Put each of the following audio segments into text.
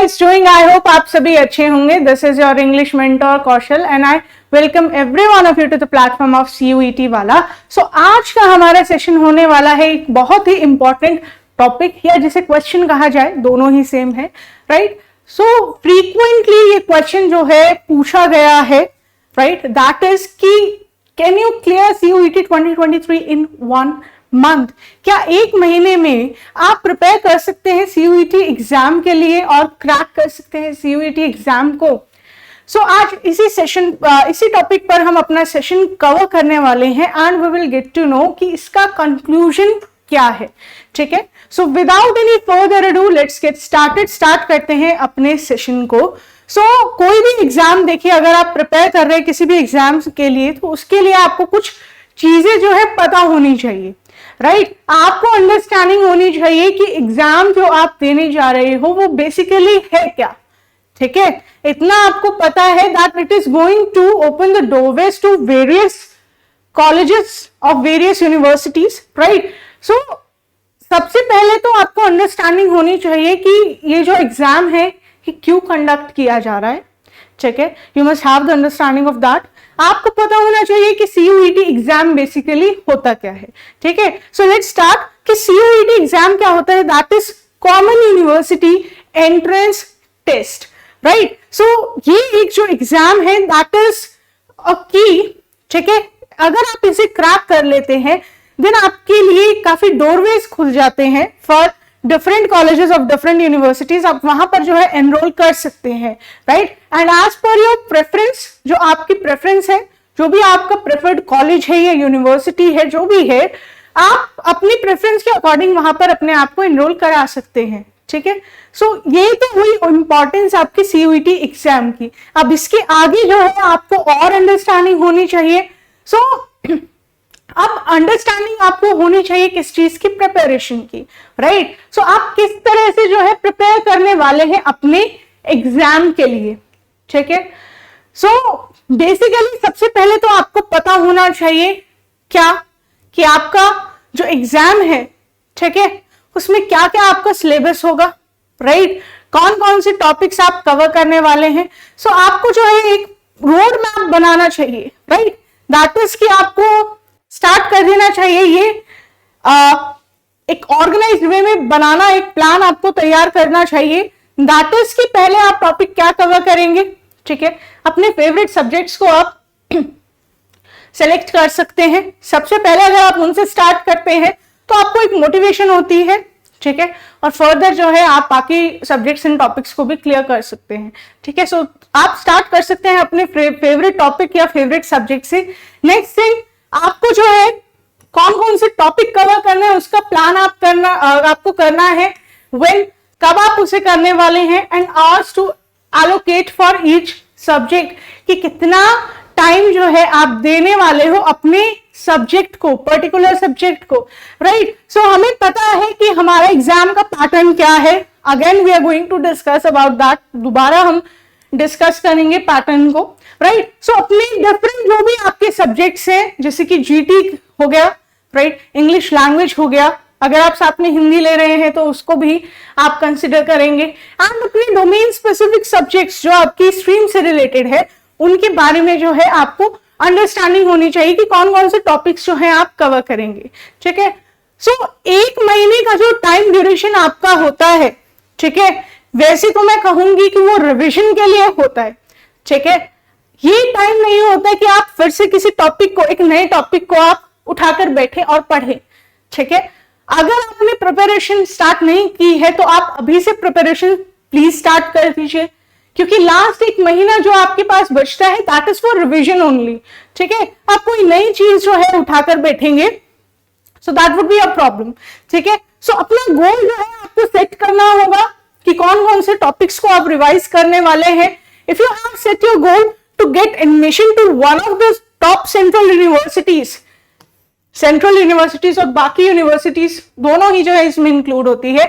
guys doing? I hope आप सभी अच्छे होंगे. This is your English mentor Kaushal and I welcome every one of you to the platform of CUET वाला. So आज का हमारा सेशन होने वाला है एक बहुत ही important टॉपिक या जिसे क्वेश्चन कहा जाए, दोनों ही सेम है, राइट. सो फ्रीक्वेंटली ये क्वेश्चन जो है पूछा गया है, राइट, दैट इज कि can you clear CUET 2023 in 1 month. क्या एक महीने में आप प्रिपेयर कर सकते हैं CUET एग्जाम के लिए और क्रैक कर सकते हैं CUET एग्जाम को. सो आज इसी टॉपिक पर हम अपना सेशन कवर करने वाले हैं and we will get to know कि इसका कंक्लूजन क्या है. ठीक है, so without any further ado let's get started. Start करते हैं अपने सेशन को. कोई भी एग्जाम देखिए, अगर आप प्रिपेयर कर रहे हैं किसी भी एग्जाम के लिए तो उसके लिए आपको कुछ चीजें जो है पता होनी चाहिए, राइट. आपको अंडरस्टैंडिंग होनी चाहिए कि एग्जाम जो आप देने जा रहे हो वो बेसिकली है क्या. ठीक है, इतना आपको पता है that it is going to open the doorways to various colleges of various universities, right. So सबसे पहले तो आपको अंडरस्टैंडिंग होनी चाहिए कि ये जो एग्जाम है कि क्यों कंडक्ट किया जा रहा है. ठीक है, you must have the understanding of that. आपको पता होना चाहिए कि CUET एग्जाम बेसिकली होता क्या है. ठीक है, सो लेट्स स्टार्ट कि CUET एग्जाम क्या होता है. That is common university entrance test, right. So ये एक जो एग्जाम है दैट इज अ की. ठीक है, अगर आप इसे क्रैक कर लेते हैं देन आपके लिए काफी डोरवेज खुल जाते हैं for different colleges of different universities. आप वहां पर जो है एनरोल कर सकते हैं, right. And as per your preference, जो आपकी प्रेफरेंस है, जो भी आपका प्रेफर्ड कॉलेज है या यूनिवर्सिटी है, जो भी है, आप अपनी प्रेफरेंस के अकॉर्डिंग वहां पर अपने आप को एनरोल करा सकते हैं. ठीक है, सो ये तो हुई इंपॉर्टेंस आपकी CUET एग्जाम की. अब इसके आगे जो है आपको और अंडरस्टैंडिंग होनी चाहिए. अब अंडरस्टैंडिंग आपको होनी चाहिए किस चीज की, प्रिपरेशन की, राइट. सो आप किस तरह से जो है प्रिपेयर करने वाले हैं अपने एग्जाम के लिए. ठीक है, सो बेसिकली सबसे पहले तो आपको पता होना चाहिए क्या कि आपका जो एग्जाम है, ठीक है, उसमें क्या क्या आपका सिलेबस होगा, राइट. कौन कौन से टॉपिक्स आप कवर करने वाले हैं. सो आपको जो है एक रोड मैप बनाना चाहिए, राइट. दैट इज कि आपको स्टार्ट कर देना चाहिए ये एक ऑर्गेनाइज्ड वे में बनाना, एक प्लान आपको तैयार करना चाहिए. दैट इज कि पहले आप टॉपिक क्या कवर करेंगे. ठीक है, अपने फेवरेट सब्जेक्ट्स को आप सेलेक्ट कर सकते हैं. सबसे पहले अगर आप उनसे स्टार्ट करते हैं तो आपको एक मोटिवेशन होती है. ठीक है, और फर्दर जो है आप बाकी सब्जेक्ट्स एंड टॉपिक्स को भी क्लियर कर सकते हैं. ठीक है, सो आप स्टार्ट कर सकते हैं अपने फेवरेट टॉपिक या फेवरेट सब्जेक्ट से. नेक्स्ट थिंग, आपको जो है कौन कौन से टॉपिक कवर करना है उसका प्लान आपको करना है. व्हेन, कब आप उसे करने वाले हैं, and hours to allocate for each subject, कि कितना टाइम जो है आप देने वाले हो अपने सब्जेक्ट को, पर्टिकुलर सब्जेक्ट को, राइट. सो हमें पता है कि हमारा एग्जाम का पैटर्न क्या है. Again we are going to discuss about that. दोबारा हम डिस्कस करेंगे पैटर्न को, राइट. सो अपने डिफरेंट जो भी आपके सब्जेक्ट्स हैं, जैसे कि GT हो गया, राइट, इंग्लिश लैंग्वेज हो गया, अगर आप साथ में हिंदी ले रहे हैं तो उसको भी आप कंसिडर करेंगे. एंड अपने डोमेन स्पेसिफिक सब्जेक्ट्स जो आपकी स्ट्रीम से रिलेटेड है उनके बारे में जो है आपको अंडरस्टैंडिंग होनी चाहिए कि कौन कौन से टॉपिक्स जो है आप कवर करेंगे. ठीक है, सो एक महीने का जो टाइम ड्यूरेशन आपका होता है, ठीक है, वैसे तो मैं कहूंगी कि वो रिविजन के लिए होता है. ठीक है, ये टाइम नहीं होता है कि आप फिर से किसी टॉपिक को, एक नए टॉपिक को आप उठाकर बैठे और पढ़े. ठीक है, अगर आपने प्रिपरेशन स्टार्ट नहीं की है तो आप अभी से प्रिपरेशन प्लीज स्टार्ट कर दीजिए, क्योंकि लास्ट एक महीना जो आपके पास बचता है that is for revision only. ठीक है, आप कोई नई चीज जो है उठाकर बैठेंगे so that would be a problem. ठीक है, सो अपना गोल जो है आपको सेट करना होगा कि कौन कौन से टॉपिक्स को आप रिवाइज करने वाले हैं. If you have set your goal to get admission to one of the top central universities और बाकी यूनिवर्सिटीज दोनों ही जो है इसमें इंक्लूड होती है,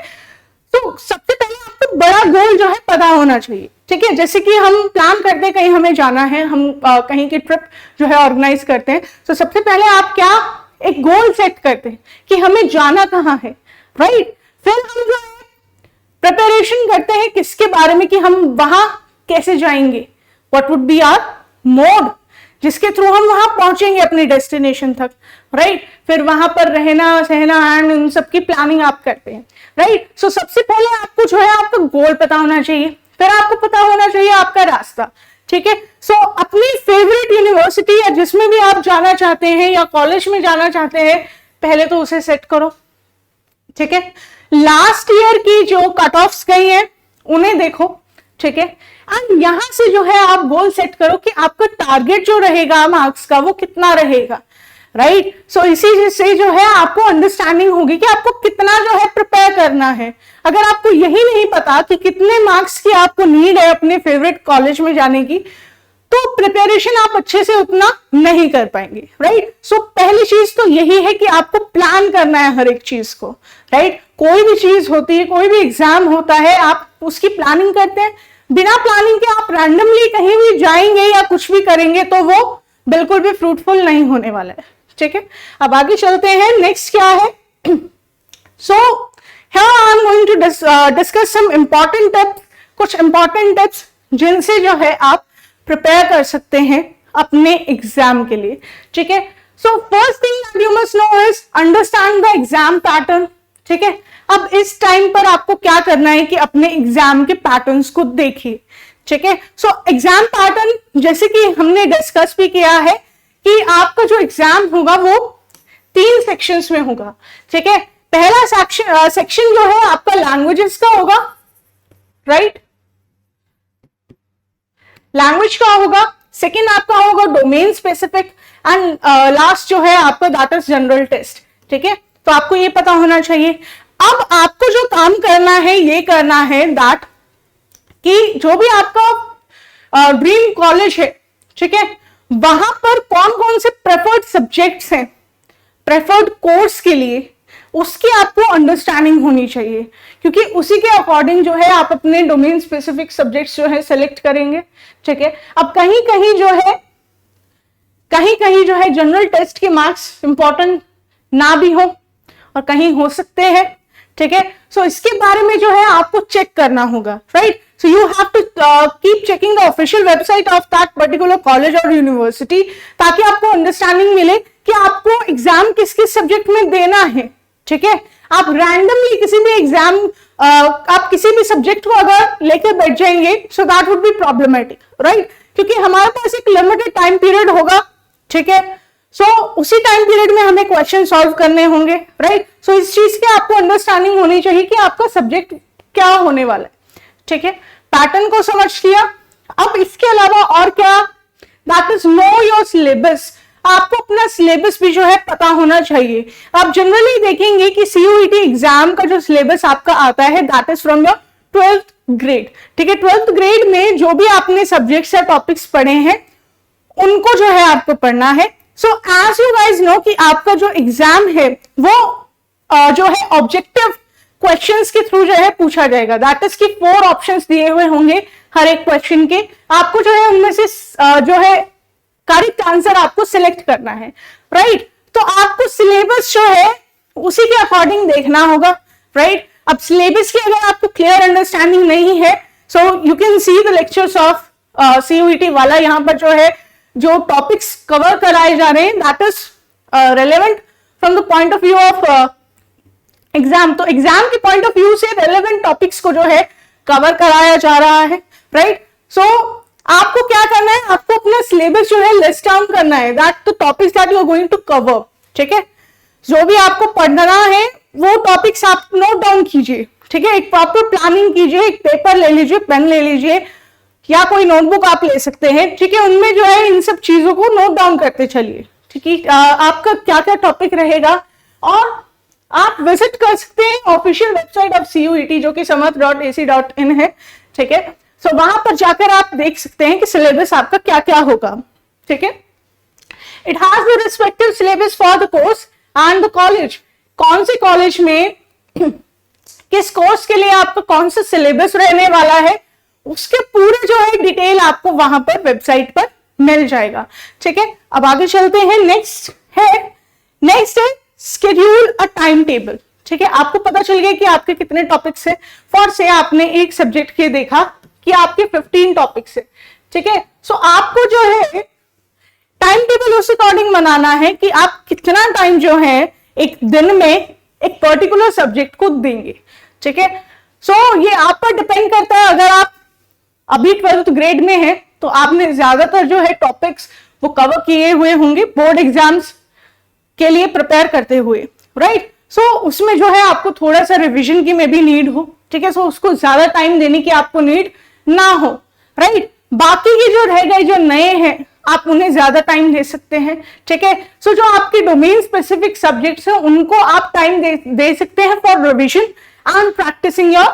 तो सबसे पहले आपको बड़ा गोल जो है पता होना चाहिए. ठीक है, जैसे कि हम प्लान करते हैं कहीं हमें जाना है, हम कहीं की ट्रिप जो है ऑर्गेनाइज करते हैं, तो सबसे पहले आप क्या एक गोल सेट करते हैं कि हमें जाना कहाँ है, राइट. फिर हम जो है प्रिपरेशन करते हैं किसके बारे में कि हम वहां कैसे जाएंगे, what would be our mode जिसके थ्रू हम वहां पहुंचेंगे अपने डेस्टिनेशन तक, राइट। फिर वहां पर रहना सहना एंड उन सब की प्लानिंग आप करते हैं, राइट। सो सबसे पहले आपको जो है आपका गोल पता होना चाहिए, फिर आपको पता होना चाहिए आपका रास्ता, ठीक है। सो अपनी फेवरेट यूनिवर्सिटी या जिसमें भी आप जाना चाहते हैं या कॉलेज में जाना चाहते हैं, पहले तो उसे सेट करो, ठीक है। लास्ट ईयर की जो कट ऑफ्स गई है उन्हें देखो, ठीक है। एंड यहां से जो है आप गोल सेट करो कि आपका टारगेट जो रहेगा मार्क्स का वो कितना रहेगा, राइट। सो इसी से जो है आपको अंडरस्टैंडिंग होगी कि आपको कितना जो है प्रिपेयर करना है। अगर आपको यही नहीं पता कि कितने मार्क्स की आपको नीड है अपने फेवरेट कॉलेज में जाने की, तो प्रिपरेशन आप अच्छे से उतना नहीं कर पाएंगे, राइट। सो पहली चीज तो यही है कि आपको प्लान करना है हर एक चीज को, राइट। कोई भी चीज होती है, कोई भी एग्जाम होता है, आप उसकी प्लानिंग करते हैं। बिना प्लानिंग के आप रैंडमली कहीं भी जाएंगे या कुछ भी करेंगे तो वो बिल्कुल भी फ्रूटफुल नहीं होने वाला है, ठीक है। अब आगे चलते हैं, नेक्स्ट क्या है। So here I am going to discuss some important tips, कुछ इंपॉर्टेंट टिप्स जिनसे जो है आप प्रिपेयर कर सकते हैं अपने एग्जाम के लिए, ठीक है। So first thing that you must know is understand the exam pattern, ठीक है। अब इस टाइम पर आपको क्या करना है कि अपने एग्जाम के पैटर्न्स को देखिए, ठीक है। सो एग्जाम पैटर्न जैसे कि हमने डिस्कस भी किया है कि आपका जो एग्जाम होगा वो 3 सेक्शंस में होगा, ठीक है। पहला सेक्शन जो है आपका लैंग्वेजेस का होगा, राइट, लैंग्वेज का होगा। सेकेंड आपका होगा डोमेन स्पेसिफिक एंड लास्ट जो है आपका दैट इज जनरल टेस्ट, ठीक है। तो आपको ये पता होना चाहिए। अब आपको जो काम करना है ये करना है दैट कि जो भी आपका ड्रीम कॉलेज है, ठीक है, वहां पर कौन कौन से प्रेफर्ड सब्जेक्ट्स हैं प्रेफर्ड कोर्स के लिए, उसकी आपको अंडरस्टैंडिंग होनी चाहिए, क्योंकि उसी के अकॉर्डिंग जो है आप अपने डोमेन स्पेसिफिक सब्जेक्ट्स जो है सेलेक्ट करेंगे, ठीक है। अब कहीं कहीं जो है जनरल टेस्ट के मार्क्स इंपॉर्टेंट ना भी हो और कहीं हो सकते हैं, ठीक है। सो इसके बारे में जो है आपको चेक करना होगा, right. So you have to keep checking the official website of that particular college और यूनिवर्सिटी, ताकि आपको अंडरस्टैंडिंग मिले कि आपको एग्जाम किस किस सब्जेक्ट में देना है, ठीक है। आप रैंडमली किसी भी एग्जाम आप किसी भी सब्जेक्ट को अगर लेकर बैठ जाएंगे, so that would be problematic, right, क्योंकि हमारे पास एक लिमिटेड टाइम पीरियड होगा, ठीक है। सो उसी टाइम पीरियड में हमें क्वेश्चन सॉल्व करने होंगे, राइट। सो इस चीज की आपको अंडरस्टैंडिंग होनी चाहिए कि आपका सब्जेक्ट क्या होने वाला है, ठीक है। पैटर्न को समझ लिया। अब इसके अलावा और क्या, that is know your syllabus. आपको अपना सिलेबस भी जो है पता होना चाहिए। आप जनरली देखेंगे कि सीयूईटी एग्जाम का जो सिलेबस आपका आता है that is from your 12th grade, ठीक है। 12th ग्रेड में जो भी आपने सब्जेक्ट्स या टॉपिक्स पढ़े हैं उनको जो है आपको पढ़ना है। So as you guys know कि आपका जो एग्जाम है वो जो है ऑब्जेक्टिव क्वेश्चंस के थ्रू जो है पूछा जाएगा, दैट इज कि 4 ऑप्शंस दिए हुए होंगे हर एक क्वेश्चन के। आपको जो है उनमें से जो है करेक्ट आंसर आपको सिलेक्ट करना है, राइट। तो आपको सिलेबस जो है उसी के अकॉर्डिंग देखना होगा, राइट। अब सिलेबस की अगर आपको क्लियर अंडरस्टैंडिंग नहीं है, so you can see the lectures of CUET वाला। यहाँ पर जो है जो टॉपिक्स कवर कराए जा रहे हैं that is relevant from the point of view of exam. तो एग्जाम के पॉइंट ऑफ व्यू से रेलेवेंट टॉपिक्स को जो है कवर कराया जा रहा है, राइट। सो आपको क्या करना है, आपको अपना सिलेबस जो है लिस्ट डाउन करना है, that the topics that you are going to cover, ठीक है। जो भी आपको पढ़ना है वो टॉपिक्स आप नोट डाउन कीजिए, ठीक है। एक प्रॉपर प्लानिंग कीजिए, एक पेपर ले लीजिए, पेन ले लीजिए या कोई नोटबुक आप ले सकते हैं, ठीक है। उनमें जो है इन सब चीजों को नोट डाउन करते चलिए, ठीक है। आपका क्या क्या टॉपिक रहेगा, और आप विजिट कर सकते हैं ऑफिशियल वेबसाइट ऑफ सीयूईटी जो कि samarth.ac.in है, ठीक है। सो वहां पर जाकर आप देख सकते हैं कि सिलेबस आपका क्या क्या होगा, ठीक है। It has the respective syllabus for the course and the college. कौन से कॉलेज में किस कोर्स के लिए आपका कौन सा सिलेबस रहने वाला है, उसके पूरे जो है डिटेल आपको वहां पर वेबसाइट पर मिल जाएगा, ठीक है। अब आगे चलते हैं, नेक्स्ट है स्केड्यूल अ टाइम टेबल, ठीक है, आपको पता चल गया कि आपके कितने टॉपिक्स है। फॉर से आपने एक सब्जेक्ट के देखा कि आपके 15 टॉपिक्स है, ठीक है। सो आपको जो है टाइम टेबल उस अकॉर्डिंग बनाना है कि आप कितना टाइम जो है एक दिन में एक पर्टिकुलर सब्जेक्ट को देंगे, ठीक है। सो ये आप पर डिपेंड करता है। अगर आप अभी 12th ग्रेड में है तो आपने ज्यादातर जो है टॉपिक्स वो कवर किए हुए होंगे बोर्ड एग्जाम्स के लिए प्रिपेयर करते हुए, राइट। सो उसमें जो है आपको थोड़ा सा रिवीजन की में भी नीड हो, ठीक है। सो उसको ज्यादा टाइम देने की आपको नीड ना हो, राइट। बाकी के जो रह गए जो नए हैं आप उन्हें ज्यादा टाइम दे सकते हैं, ठीक है। सो जो आपके डोमेन स्पेसिफिक सब्जेक्ट्स हैं उनको आप टाइम दे सकते हैं for revision and practising your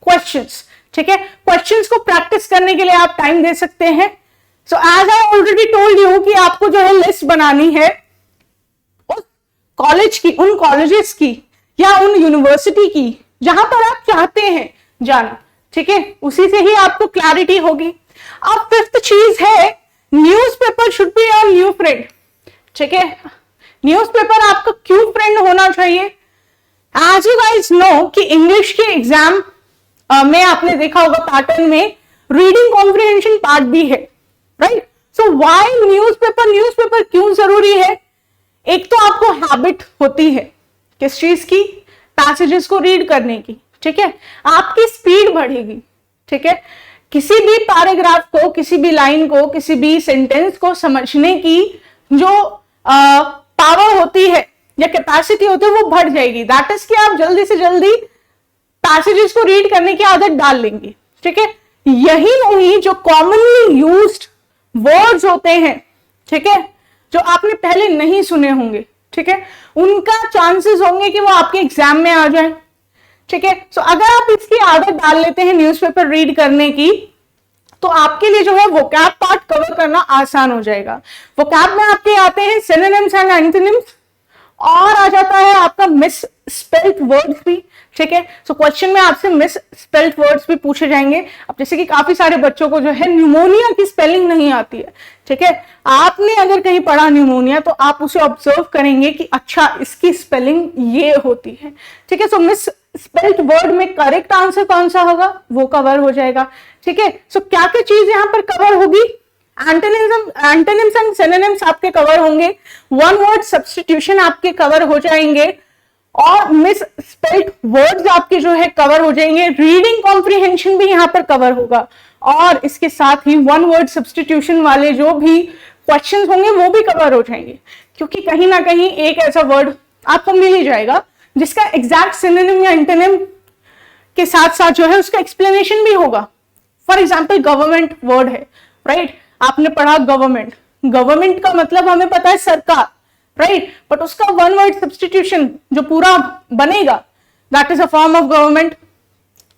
questions, ठीक है। क्वेश्चंस को प्रैक्टिस करने के लिए आप टाइम दे सकते हैं। So as I already told you कि आपको जो है लिस्ट बनानी है उस कॉलेज की, उन कॉलेजेस की या उन यूनिवर्सिटी की जहां पर आप चाहते हैं जाना, ठीक है। उसी से ही आपको क्लैरिटी होगी। अब 5th चीज है newspaper should be your new friend, ठीक है। न्यूज़पेपर आपका क्यों फ्रेंड होना चाहिए? एज यू गाइस नो कि इंग्लिश के एग्जाम में आपने देखा होगा पैटर्न में रीडिंग कॉम्प्रिहेंशन पार्ट भी है, right. So why newspaper, newspaper क्यों जरूरी है? एक तो आपको हैबिट होती है किस चीज की? पैसेजेस को रीड करने की, ठीक है। आपकी स्पीड बढ़ेगी, ठीक है। किसी भी पैराग्राफ को, किसी भी लाइन को, किसी भी सेंटेंस को समझने की जो पावर होती है या कैपेसिटी होती है वो बढ़ जाएगी। दैट इज कि आप जल्दी से जल्दी पैसेजेस को रीड करने की आदत डाल लेंगे, ठीक है। यही नहीं जो कॉमनली यूज्ड वर्ड्स होते हैं, ठीक है, जो आपने पहले नहीं सुने होंगे, ठीक है, उनका चांसेस होंगे कि वो आपके एग्जाम में आ जाए, ठीक है। सो अगर आप इसकी आदत डाल लेते हैं न्यूज़पेपर रीड करने की तो आपके लिए जो है वोकैब पार्ट कवर करना आसान हो जाएगा। वोकैब में आपके आते हैं सिनोनिम्स एंड एंटोनिम्स और आ जाता है आपका मिस स्पेल्ड वर्ड्स भी, ठीक है। सो क्वेश्चन में आपसे मिस स्पेल्ड वर्ड्स भी पूछे जाएंगे। अब जैसे कि काफी सारे बच्चों को जो है न्यूमोनिया की स्पेलिंग नहीं आती है, ठीक है। आपने अगर कहीं पढ़ा न्यूमोनिया तो आप उसे ऑब्जर्व करेंगे कि अच्छा इसकी स्पेलिंग ये होती है, ठीक है। सो मिस स्पेल्ड वर्ड में करेक्ट आंसर कौन सा होगा वो कवर हो जाएगा, ठीक है। सो क्या क्या चीज यहां पर कवर होगी? एंटोनिम्स एंड सिनोनिम्स आपके कवर होंगे, वन वर्ड सब्स्टिट्यूशन आपके कवर हो जाएंगे और मिस स्पेल्ड वर्ड्स आपके जो है कवर हो जाएंगे। रीडिंग कॉम्प्रिहेंशन भी यहाँ पर कवर होगा और इसके साथ ही वन वर्ड सब्स्टिट्यूशन वाले जो भी क्वेश्चंस होंगे वो भी कवर हो जाएंगे, क्योंकि कहीं ना कहीं एक ऐसा वर्ड आपको मिल ही जाएगा जिसका एग्जैक्ट सिनोनिम या एंटोनिम के साथ साथ जो है उसका एक्सप्लेनेशन भी होगा। फॉर एग्जाम्पल गवर्नमेंट वर्ड है, राइट। आपने पढ़ा गवर्नमेंट, गवर्नमेंट का मतलब हमें पता है सरकार, राइट। बट उसका वन वर्ड सब्स्टिट्यूशन जो पूरा बनेगा that is a form of government.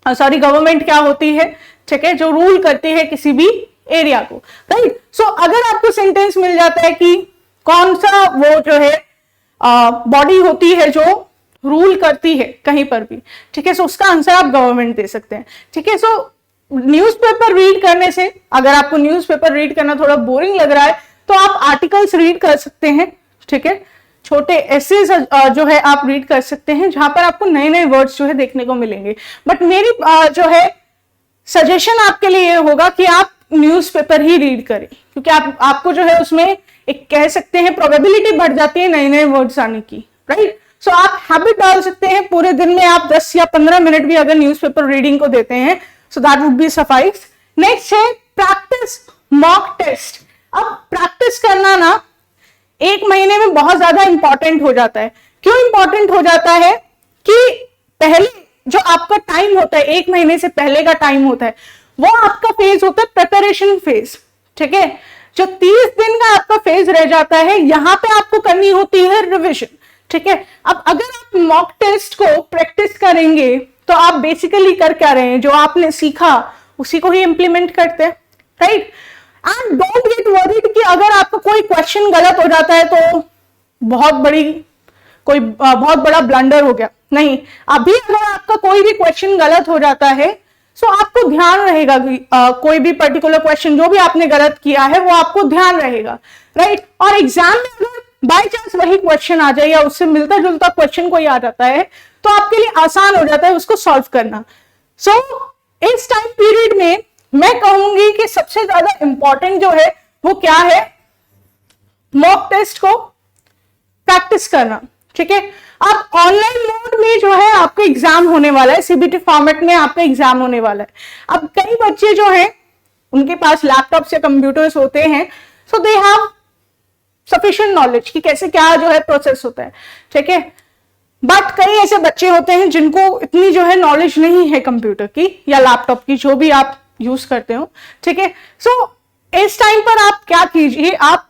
Sorry, government क्या होती है, ठीक है, जो रूल करती है किसी भी एरिया को, राइट। सो अगर आपको सेंटेंस मिल जाता है कि कौन सा वो जो है बॉडी होती है जो रूल करती है कहीं पर भी, ठीक है, सो उसका आंसर आप गवर्नमेंट दे सकते हैं, ठीक है। सो न्यूज़पेपर रीड करने से, अगर आपको न्यूज़पेपर रीड करना थोड़ा बोरिंग लग रहा है तो आप आर्टिकल्स रीड कर सकते हैं, ठीक है। छोटे एसेज जो है आप रीड कर सकते हैं जहां पर आपको नए नए वर्ड्स जो है देखने को मिलेंगे। बट मेरी जो है सजेशन आपके लिए ये होगा कि आप न्यूज़पेपर ही रीड करें, क्योंकि आपको जो है उसमें एक कह सकते हैं प्रोबेबिलिटी बढ़ जाती है नए नए वर्ड्स आने की, राइट। सो आप हैबिट डाल सकते हैं, पूरे दिन में आप 10 या 15 मिनट भी अगर न्यूज़पेपर रीडिंग को देते हैं so that would be suffice. Next है प्रैक्टिस मॉक टेस्ट। अब प्रैक्टिस करना ना 1 महीने में बहुत ज्यादा इंपॉर्टेंट हो जाता है। क्यों इंपॉर्टेंट हो जाता है? कि पहले जो आपका टाइम होता है, 1 महीने से पहले का टाइम होता है, वो आपका फेज होता है प्रिपरेशन फेज, ठीक है। जो 30 दिन का आपका फेज रह जाता है, यहां पे आपको करनी होती है रिविजन, ठीक है। अब अगर आप मॉक टेस्ट को प्रैक्टिस करेंगे तो आप बेसिकली कर क्या रहे हैं, जो आपने सीखा उसी को ही इंप्लीमेंट करते हैं, right. And don't get worried कि अगर आपका कोई क्वेश्चन गलत हो जाता है तो बहुत बड़ा ब्लंडर हो गया। नहीं, अभी अगर आपका कोई भी क्वेश्चन गलत हो जाता है सो आपको ध्यान रहेगा कि कोई भी पर्टिकुलर क्वेश्चन जो भी आपने गलत किया है वो आपको ध्यान रहेगा, राइट। और एग्जाम में अगर बाय चांस वही क्वेश्चन आ जाए या उससे मिलता जुलता क्वेश्चन कोई आ जाता है तो आपके लिए आसान हो जाता है उसको सॉल्व करना। सो इस टाइम पीरियड में मैं कहूंगी कि सबसे ज्यादा इंपॉर्टेंट जो है वो क्या है, मॉक टेस्ट को प्रैक्टिस करना। ठीक है, अब ऑनलाइन मोड में जो है आपका एग्जाम होने वाला है, सीबीटी फॉर्मेट में आपका एग्जाम होने वाला है। अब कई बच्चे जो हैं उनके पास लैपटॉप्स या कंप्यूटर्स होते हैं, सो दे हैव सफिशिएंट नॉलेज कि कैसे क्या जो है प्रोसेस होता है। ठीक है, बट कई ऐसे बच्चे होते हैं जिनको इतनी जो है नॉलेज नहीं है कंप्यूटर की या लैपटॉप की, जो भी आप यूज करते हो। ठीक है, सो इस टाइम पर आप क्या कीजिए, आप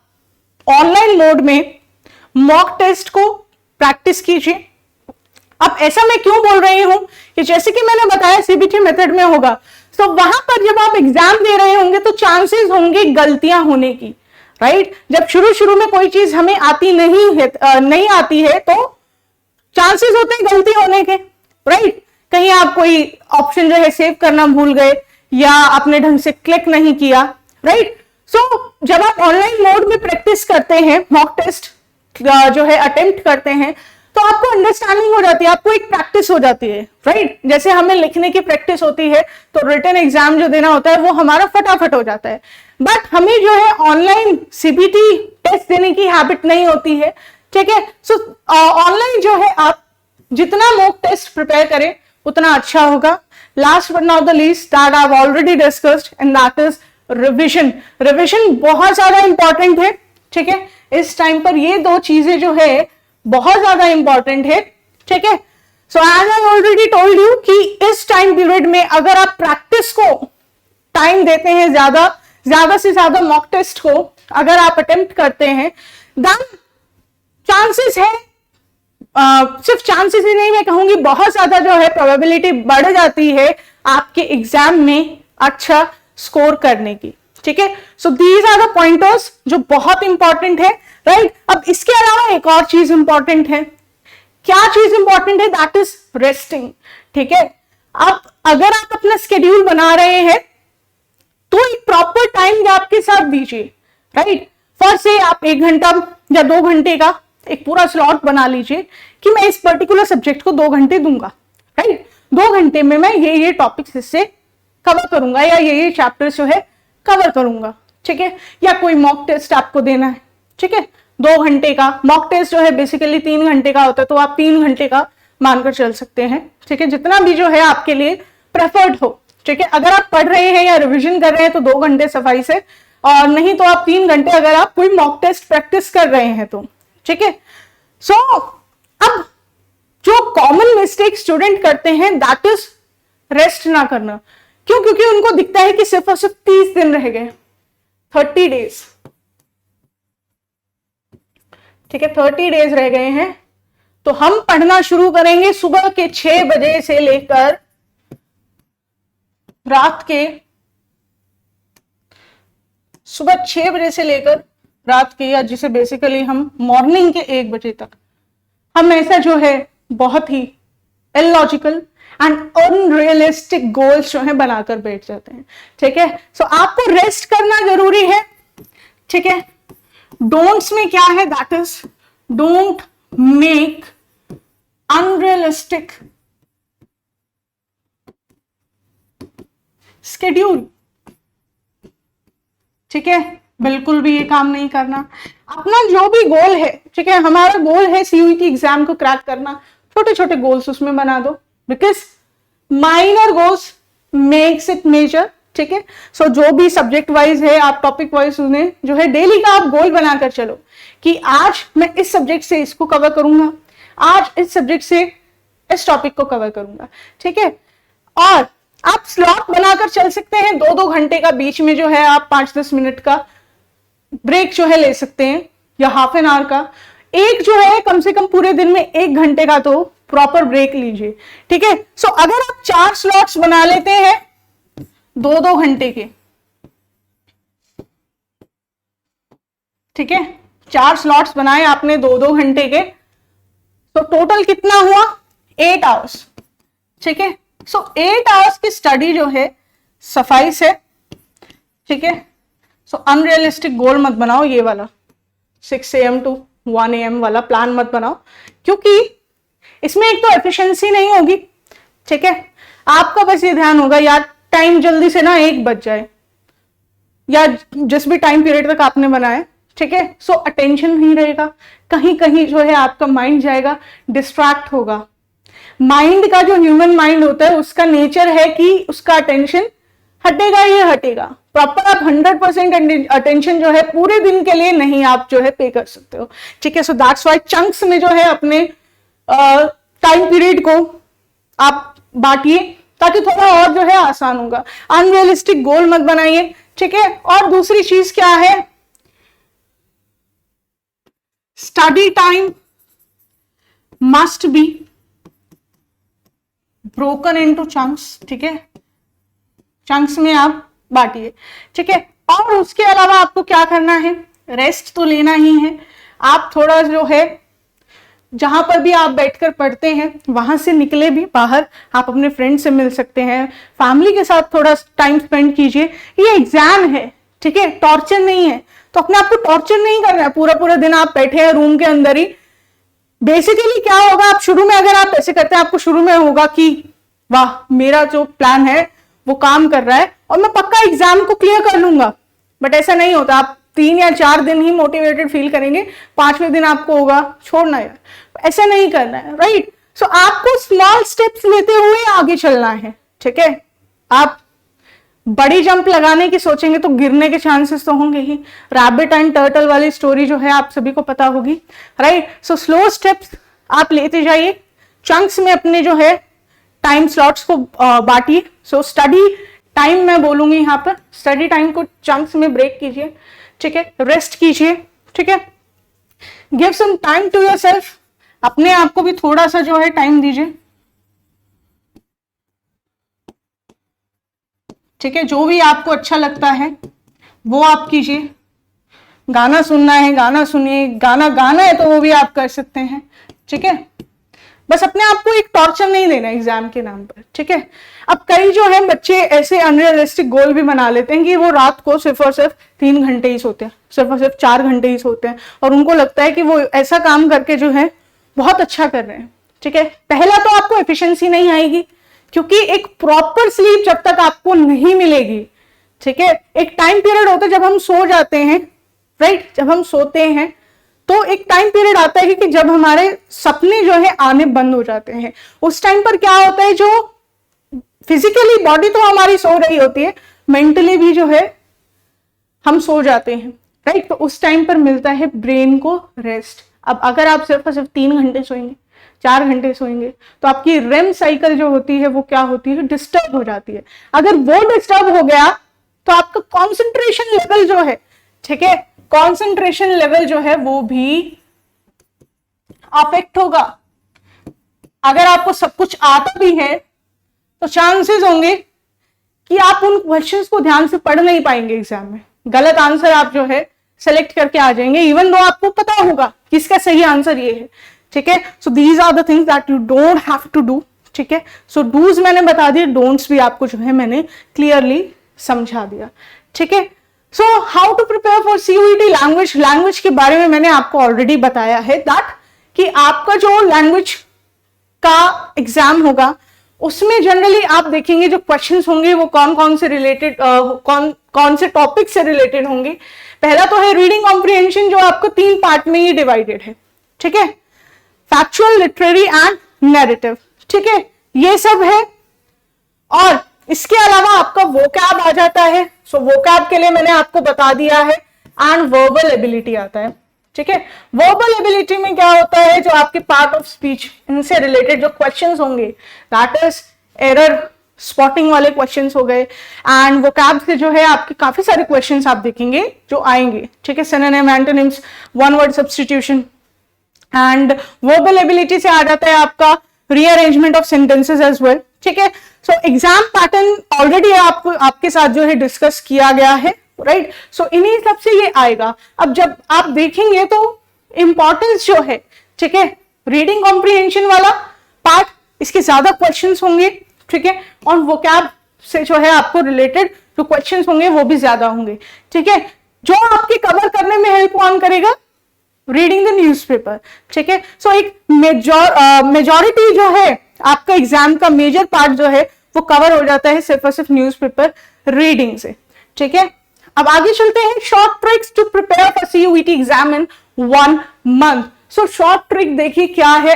ऑनलाइन मोड में मॉक टेस्ट को प्रैक्टिस कीजिए। अब ऐसा मैं क्यों बोल रही हूं कि जैसे कि मैंने बताया सीबीटी मेथड में होगा, तो वहां पर जब आप एग्जाम दे रहे होंगे तो चांसेस होंगे गलतियां होने की, राइट। जब शुरू शुरू में कोई चीज हमें आती नहीं आती है तो चांसेस होते हैं गलती होने के, राइट। कहीं आप कोई ऑप्शन जो है सेव करना भूल गए या आपने ढंग से क्लिक नहीं किया, राइट। सो जब आप ऑनलाइन मोड में प्रैक्टिस करते हैं, मॉक टेस्ट जो है अटेम्प्ट करते हैं, तो आपको अंडरस्टैंडिंग हो जाती है, आपको एक प्रैक्टिस हो जाती है, राइट। जैसे हमें लिखने की प्रैक्टिस होती है तो रिटन एग्जाम जो देना होता है वो हमारा फटाफट हो जाता है। बट हमें जो है ऑनलाइन सीबीटी टेस्ट देने की हैबिट नहीं होती है। ठीक है, सो ऑनलाइन जो है आप जितना मॉक टेस्ट प्रिपेयर करें उतना अच्छा होगा। Last but not the least that I have already discussed and that is revision. Revision बहुत ज्यादा इंपॉर्टेंट है। ठीक है, इस टाइम पर ये दो चीजें जो है बहुत ज्यादा इंपॉर्टेंट है। ठीक है, so as I already told you कि इस टाइम पीरियड में अगर आप प्रैक्टिस को टाइम देते हैं, ज्यादा से ज्यादा मॉक टेस्ट को अगर आप अटेम्प्ट करते हैं, देन चांसेस है, सिर्फ चांसेस ही नहीं, मैं कहूंगी बहुत ज्यादा जो है प्रोबेबिलिटी बढ़ जाती है आपके एग्जाम में अच्छा स्कोर करने की। ठीक है, so these are the pointers जो बहुत इंपॉर्टेंट है, राइट। अब इसके अलावा एक और चीज इंपॉर्टेंट है। क्या चीज इंपॉर्टेंट है? That is resting. ठीक है, अब अगर आप अपना स्केड्यूल बना रहे हैं तो एक प्रॉपर टाइम गैप के साथ दीजिए, राइट। फॉर से आप 1 घंटा या 2 घंटे का एक पूरा स्लॉट बना लीजिए कि मैं इस पर्टिकुलर सब्जेक्ट को 2 घंटे दूंगा, राइट। 2 घंटे में मैं ये टॉपिक्स इससे कवर करूंगा या ये चैप्टर्स जो है कवर करूंगा। ठीक है, या कोई मॉक टेस्ट आपको देना है, ठीक है, 2 घंटे का मॉक टेस्ट जो है बेसिकली 3 घंटे का होता है, तो आप 3 घंटे का मानकर चल सकते हैं। ठीक है, जितना भी जो है आपके लिए प्रेफर्ड हो। ठीक है, अगर आप पढ़ रहे हैं या रिविजन कर रहे हैं तो 2 घंटे सफाइस है, और नहीं तो आप 3 घंटे अगर आप कोई मॉक टेस्ट प्रैक्टिस कर रहे हैं तो। ठीक है, सो अब जो कॉमन मिस्टेक स्टूडेंट करते हैं दैट इज रेस्ट ना करना। क्यों? क्योंकि उनको दिखता है कि सिर्फ और सिर्फ 30 दिन रह गए, 30 डेज। ठीक है, 30 डेज रह गए हैं, तो हम पढ़ना शुरू करेंगे सुबह के 6 बजे से लेकर रात के सुबह 6 बजे से लेकर रात के, या जिसे बेसिकली हम मॉर्निंग के 1 बजे तक, हम ऐसा जो है बहुत ही इलॉजिकल एंड अनरियलिस्टिक गोल्स जो है बनाकर बैठ जाते हैं। ठीक है, सो आपको रेस्ट करना जरूरी है। ठीक है, डोंट्स में क्या है? That is don't make unrealistic schedule. ठीक है, बिल्कुल भी ये काम नहीं करना। अपना जो भी गोल है, ठीक है, हमारा गोल है सीयूईटी एग्जाम को क्रैक करना, छोटे छोटे गोल्स उसमें बना दो, because minor goals makes it major. ठीक है, सो जो भी सब्जेक्ट वाइज है आप टॉपिक वाइज उन्हें जो है डेली का आप गोल बनाकर चलो कि आज मैं इस सब्जेक्ट से इसको कवर करूंगा, आज इस सब्जेक्ट से इस टॉपिक को कवर करूंगा। ठीक है, और आप स्लॉट बनाकर चल सकते हैं, 2-2 घंटे का, बीच में जो है आप 5-10 मिनट का ब्रेक जो है ले सकते हैं, या हाफ एन आवर का। एक जो है कम से कम पूरे दिन में 1 घंटे का तो प्रॉपर ब्रेक लीजिए। ठीक है, सो अगर आप 4 स्लॉट्स बना लेते हैं 2-2 घंटे के, ठीक है, 4 स्लॉट्स बनाए आपने 2-2 घंटे के, तो टोटल कितना हुआ? 8 आवर्स। ठीक है, सो 8 आवर्स की स्टडी जो है सफाइस है। ठीक है, सो अनरियलिस्टिक गोल मत बनाओ, ये वाला 6 AM to 1 AM वाला प्लान मत बनाओ, क्योंकि इसमें एक तो एफिशिएंसी नहीं होगी, ठीक है, आपका बस ये ध्यान होगा यार टाइम जल्दी से ना 1 बज जाए या जिस भी टाइम पीरियड तक आपने बनाया, ठीक है। सो अटेंशन नहीं रहेगा, कहीं कहीं जो है आपका माइंड जाएगा, डिस्ट्रैक्ट होगा। माइंड का जो ह्यूमन माइंड होता है उसका नेचर है कि उसका अटेंशन हटेगा ही हटेगा। प्रॉपर आप 100% अटेंशन जो है पूरे दिन के लिए नहीं आप जो है पे कर सकते हो, ठीक है। सो दैट्स व्हाई चंक्स में जो है अपने टाइम पीरियड को आप बांटिए ताकि थोड़ा और जो है आसान होगा। अनरियलिस्टिक गोल मत बनाइए, ठीक है। और दूसरी चीज क्या है, study time must be broken into chunks, ठीक है, चंक्स में आप बांटिए, ठीक है। और उसके अलावा आपको क्या करना है, रेस्ट तो लेना ही है। आप थोड़ा जो है जहां पर भी आप बैठकर पढ़ते हैं वहां से निकले भी बाहर, आप अपने फ्रेंड से मिल सकते हैं, फैमिली के साथ थोड़ा टाइम स्पेंड कीजिए। ये एग्जाम है, ठीक है, टॉर्चर नहीं है, तो अपने आप को टॉर्चर नहीं करना है। पूरा पूरा दिन आप बैठे हैं रूम के अंदर ही। बेसिकली क्या होगा, आप शुरू में अगर आप ऐसे करते हैं आपको शुरू में होगा कि वाह मेरा जो प्लान है वो काम कर रहा है और मैं पक्का एग्जाम को क्लियर कर लूंगा, बट ऐसा नहीं होता। आप 3 या 4 दिन ही मोटिवेटेड फील करेंगे, 5वें दिन आपको होगा छोड़ना यार, ऐसा नहीं करना है, राइट। सो आपको स्मॉल स्टेप्स लेते हुए आगे चलना है, ठीक है। आप बड़ी जंप लगाने की सोचेंगे तो गिरने के चांसेस तो होंगे ही। रैबिट एंड टर्टल वाली स्टोरी जो है आप सभी को पता होगी, राइट। सो स्लो स्टेप्स आप लेते जाइए, चंक्स में अपने जो है टाइम स्लॉट्स को बांटिए। सो स्टडी टाइम मैं बोलूंगी यहाँ पर, स्टडी टाइम को चंक्स में ब्रेक कीजिए, ठीक है, रेस्ट कीजिए, ठीक है। Give some time to yourself, अपने आप को भी थोड़ा सा जो है टाइम दीजिए, ठीक है। जो भी आपको अच्छा लगता है वो आप कीजिए। गाना सुनना है गाना सुनिए, गाना गाना है तो वो भी आप कर सकते हैं, ठीक है। बस अपने आप को एक टॉर्चर नहीं देना एग्जाम के नाम पर, ठीक है। अब कई जो है बच्चे ऐसे अनरियलिस्टिक गोल भी बना लेते हैं कि वो रात को सिर्फ और सिर्फ 3 घंटे ही सोते हैं, सिर्फ और सिर्फ 4 घंटे ही सोते हैं, और उनको लगता है कि वो ऐसा काम करके जो है बहुत अच्छा कर रहे हैं, ठीक है। पहला तो आपको एफिशिएंसी नहीं आएगी, क्योंकि एक प्रॉपर स्लीप जब तक आपको नहीं मिलेगी, ठीक है। एक टाइम पीरियड होता है जब हम सो जाते हैं, राइट, जब हम सोते हैं तो एक टाइम पीरियड आता है कि जब हमारे सपने जो है आने बंद हो जाते हैं। उस टाइम पर क्या होता है, जो फिजिकली बॉडी तो हमारी सो रही होती है, मेंटली भी जो है हम सो जाते हैं, राइट। तो उस टाइम पर मिलता है ब्रेन को रेस्ट। अब अगर आप सिर्फ और सिर्फ 3 घंटे सोएंगे, 4 घंटे सोएंगे, तो आपकी रेम साइकिल जो होती है वो क्या होती है, डिस्टर्ब हो जाती है। अगर वो डिस्टर्ब हो गया तो आपका कॉन्सेंट्रेशन लेवल जो है, ठीक है, कॉन्सेंट्रेशन लेवल जो है वो भी अफेक्ट होगा। अगर आपको सब कुछ आता भी है तो चांसेस होंगे कि आप उन क्वेश्चंस को ध्यान से पढ़ नहीं पाएंगे एग्जाम में, गलत आंसर आप जो है सेलेक्ट करके आ जाएंगे, इवन दो आपको पता होगा कि इसका सही आंसर ये है, ठीक है। So these are the things that you don't have to do, ठीक है। सो डूज मैंने बता दिए, डोंट्स भी आपको जो है मैंने क्लियरली समझा दिया, ठीक है। So how to prepare for CUET language, language के बारे में मैंने आपको ऑलरेडी बताया है दैट कि आपका जो लैंग्वेज का एग्जाम होगा उसमें जनरली आप देखेंगे जो क्वेश्चंस होंगे वो कौन कौन से रिलेटेड कौन से टॉपिक से रिलेटेड होंगे। पहला तो है रीडिंग कॉम्प्रिहेंशन, जो आपको 3 पार्ट में ही डिवाइडेड है, ठीक है, फैक्चुअल, लिटरेरी एंड नैरेटिव, ठीक है, ये सब है। और इसके अलावा आपका वोकैब आ जाता है। सो वोकैब के लिए मैंने आपको बता दिया है, एंड वर्बल एबिलिटी आता है, ठीक है। वर्बल एबिलिटी में क्या होता है, जो आपके पार्ट ऑफ स्पीच इनसे रिलेटेड जो क्वेश्चंस होंगे, दैट इज एरर स्पॉटिंग वाले क्वेश्चंस हो गए, एंड वोकैब से जो है आपके काफी सारे क्वेश्चंस आप देखेंगे जो आएंगे, ठीक है, synonym, antonyms, one word substitution. And verbal ability से आ जाता है आपका rearrangement of sentences as well, ठीक है। सो एग्जाम पैटर्न ऑलरेडी आपको आपके साथ जो है डिस्कस किया गया है, राइट। सो इन्हीं सब से ये आएगा। अब जब आप देखेंगे तो इंपॉर्टेंस जो है, ठीक है, रीडिंग कॉम्प्रिहेंशन वाला पार्ट, इसके ज्यादा क्वेश्चंस होंगे, ठीक है, और वोकैब से जो है आपको रिलेटेड जो क्वेश्चंस होंगे वो भी ज्यादा होंगे, ठीक है। जो आपके कवर करने में हेल्प ऑन करेगा रीडिंग द न्यूज़पेपर, ठीक है। सो एक मेजॉरिटी जो है आपका एग्जाम का मेजर पार्ट जो है वो कवर हो जाता है सिर्फ और सिर्फ न्यूज़पेपर रीडिंग से, ठीक है। अब आगे चलते हैं, short tricks to prepare for CUET exam in 1 month. So short trick देखिए क्या है,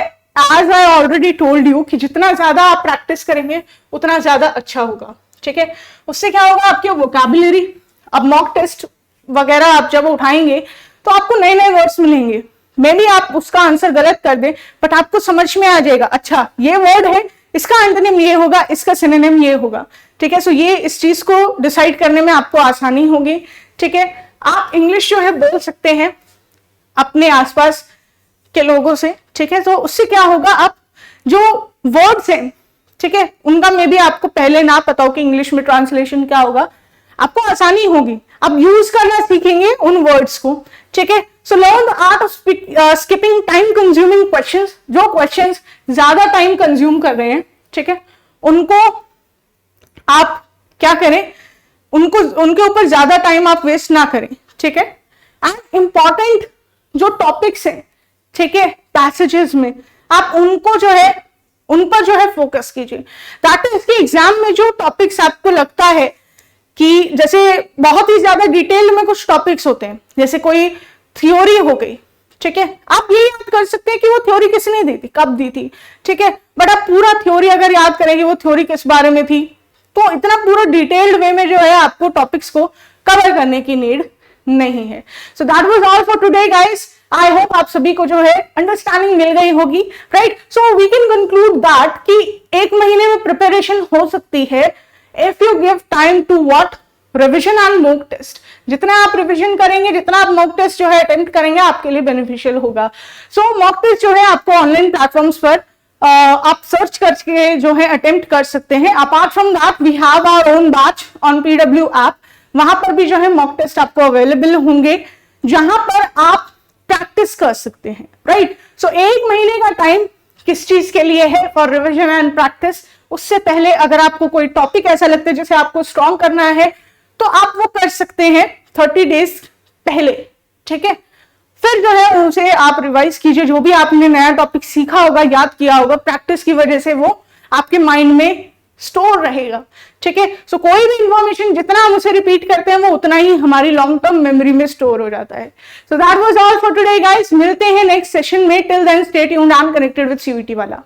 as I already told you कि जितना ज्यादा आप प्रैक्टिस करेंगे उतना ज्यादा अच्छा होगा, ठीक है। उससे क्या होगा, आपकी वोकैबुलरी, अब मॉक टेस्ट वगैरह आप जब उठाएंगे तो आपको नए नए वर्ड्स मिलेंगे, मे बी आप उसका आंसर गलत कर दें बट आपको समझ में आ जाएगा, अच्छा ये वर्ड है, इसका एंटोनिम ये होगा, इसका सिनोनिम ये होगा, ठीक है। सो ये इस चीज को डिसाइड करने में आपको आसानी होगी, ठीक है। आप इंग्लिश जो है बोल सकते हैं अपने आसपास के लोगों से, ठीक है। तो उससे क्या होगा, आप जो वर्ड्स हैं, ठीक है, उनका मे बी आपको पहले ना पता हो कि इंग्लिश में ट्रांसलेशन क्या होगा, आपको आसानी होगी, आप यूज करना सीखेंगे उन वर्ड्स को, ठीक है। So learn the art of skipping time consuming questions, जो क्वेश्चंस ज्यादा टाइम कंज्यूम कर रहे हैं, ठीक है, उनको आप क्या करें, उनको उनके ऊपर ज्यादा टाइम आप वेस्ट ना करें, ठीक है। एंड इंपॉर्टेंट जो टॉपिक्स हैं, ठीक है, पैसेजेस में आप उनको जो है उन पर जो है फोकस कीजिए। दैट इज कि एग्जाम में जो टॉपिक्स आपको लगता है कि जैसे बहुत ही ज्यादा डिटेल में कुछ टॉपिक्स होते हैं, जैसे कोई थ्योरी हो गई, ठीक है, आप ये याद कर सकते हैं कि वो थ्योरी किसने दी थी, कब दी थी, ठीक है, बट आप पूरा थ्योरी अगर याद करेंगे वो थ्योरी किस बारे में थी, तो इतना पूरा डिटेल्ड वे में जो है आपको टॉपिक्स को कवर करने की नीड नहीं है। So that was all for today guys, I hope आप सभी को जो है अंडरस्टैंडिंग मिल गई होगी, right. So we can conclude that कि 1 महीने में प्रिपरेशन हो सकती है if you give time to what, revision and mock test. जितना आप रिविजन करेंगे, जितना आप मॉक टेस्ट जो है अटेम्प्ट करेंगे, आपके लिए बेनिफिशियल होगा। सो मॉक टेस्ट जो है आपको ऑनलाइन प्लेटफॉर्म्स पर आप सर्च करके जो है अटेम्प्ट कर सकते हैं। Apart from that we have our own batch on PW app, वहां पर भी जो है मॉक टेस्ट आपको अवेलेबल होंगे जहां पर आप प्रैक्टिस कर सकते हैं, राइट। सो 1 महीने का टाइम किस चीज के लिए है, फॉर रिविजन एंड प्रैक्टिस। उससे पहले अगर आपको कोई टॉपिक ऐसा लगता है जिसे आपको स्ट्रॉन्ग करना है तो आप वो कर सकते हैं 30 डेज पहले, ठीक है। फिर जो है उसे आप रिवाइज कीजिए, जो भी आपने नया टॉपिक सीखा होगा, याद किया होगा, प्रैक्टिस की वजह से वो आपके माइंड में स्टोर रहेगा, ठीक है। सो कोई भी इंफॉर्मेशन जितना हम उसे रिपीट करते हैं वो उतना ही हमारी लॉन्ग टर्म मेमोरी में स्टोर हो जाता है। So that was all for today guys, मिलते हैं नेक्स्ट सेशन में। Till then stay tuned and connected with CUET वाला।